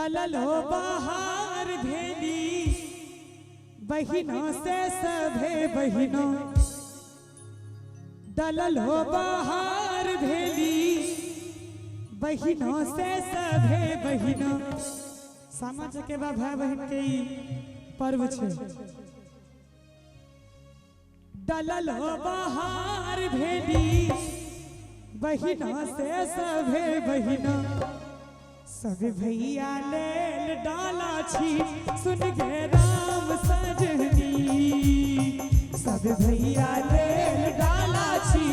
डलल हो बाहर भेली बहिनों से सभे बहिनों, डलल हो बाहर भेली बहिनों से सभे बहिनों। सामा चकेबा भाई बहन के पर्व छे। डलल हो बाहर भेली बहिनों से सभे बहिनों, सब भैया लेल डाला छी सुन गे राम सजनी, सब भैया लेल डाला छी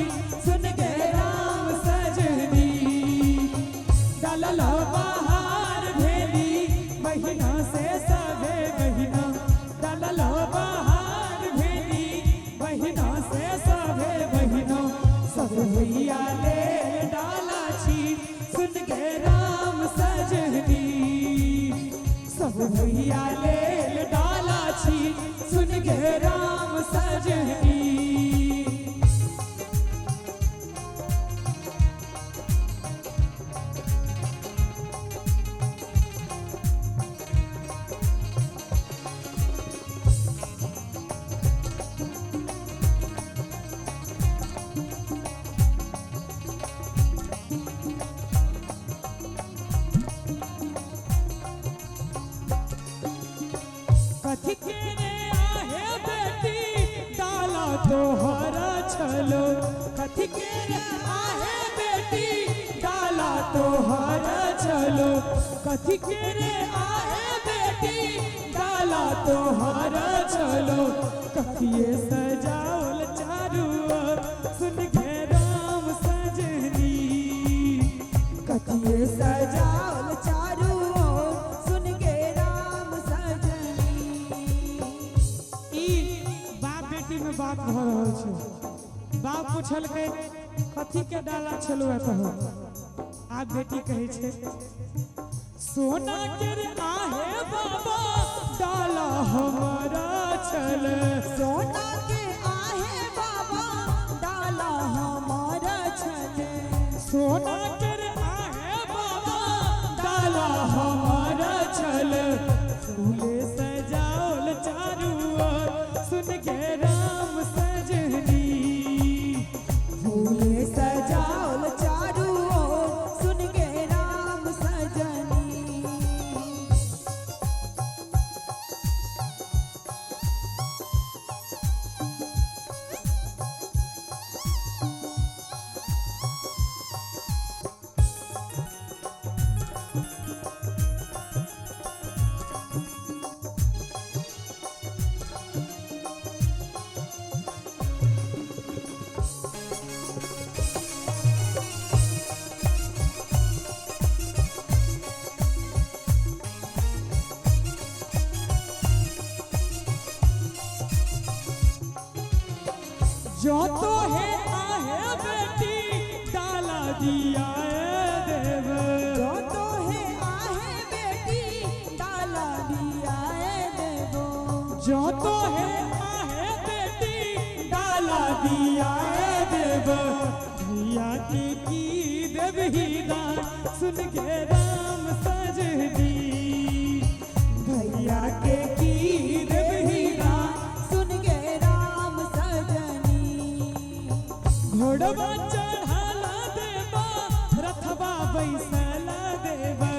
सुन गे राम सजनी। डलल हो बाहर भेली बहिनों से सभे बहिनों, डलल हो बाहर भेली बहिनों से सभे बहिनों, सब भैया लेल डाला छी सुन गे राम सजनी, सब भैया लेल डाला छी सुन गे राम सजनी। कथी के रे आहे बेटी डाला तोहरा छलो, कथी के रे आहे बेटी डाला तोहरा छलो, कथी के रे आहे बेटी डाला तोहरा छलो। कथिए सजावल चारू ओर सुन गे राम सजनी, कथिए सजावल चारू ओर सुन गे राम सजनी। बाप बेटी में बात भ रहल छै। बाप पूछल के कथी के डाला छलो कहो, आप बेटी कहे छे सोना के रे आहे बाबा डाला हमारा छल, सोना के आहे बाबा डाला हमारा छल, सोना के रे आहे बाबा डाला हमारा छल। फूले सजावल चारू ओर सुन गे राम सजनी, फूले सजावल चारू ओर सुन गे राम सजनी। जो तो है आहे बेटी डाला दिया देव, जो तो है आहे बेटी डाला दिया देव, जो तो है आहे बेटी डाला दिया देव। भैया की देव ही दान सुन गे राम सजनी, भैया के की देव ही दान सुन गे राम सजनी। घोड़वा चढ़ाला देवा रथवा बैसला देवा,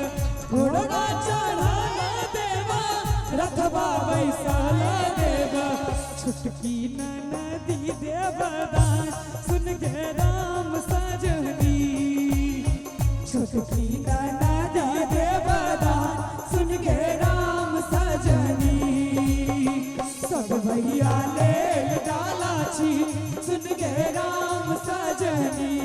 घोड़वा चढ़ाला देवा रथवा बैसला देवा। छुटकी ननदी देवदान सुन गे राम सजनी, छुटकी ननदी देवदान सुन गे राम सजनी। सब भैया लेल डाला छी सुन गे राम सजनी,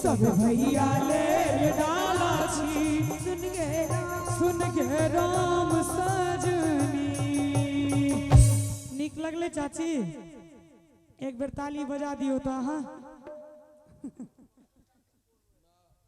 सब भैया लेल डाला छी सुन गे राम सजनी। नीक लगले चाची, एक बेर ताली बजा दियो तो। हाँ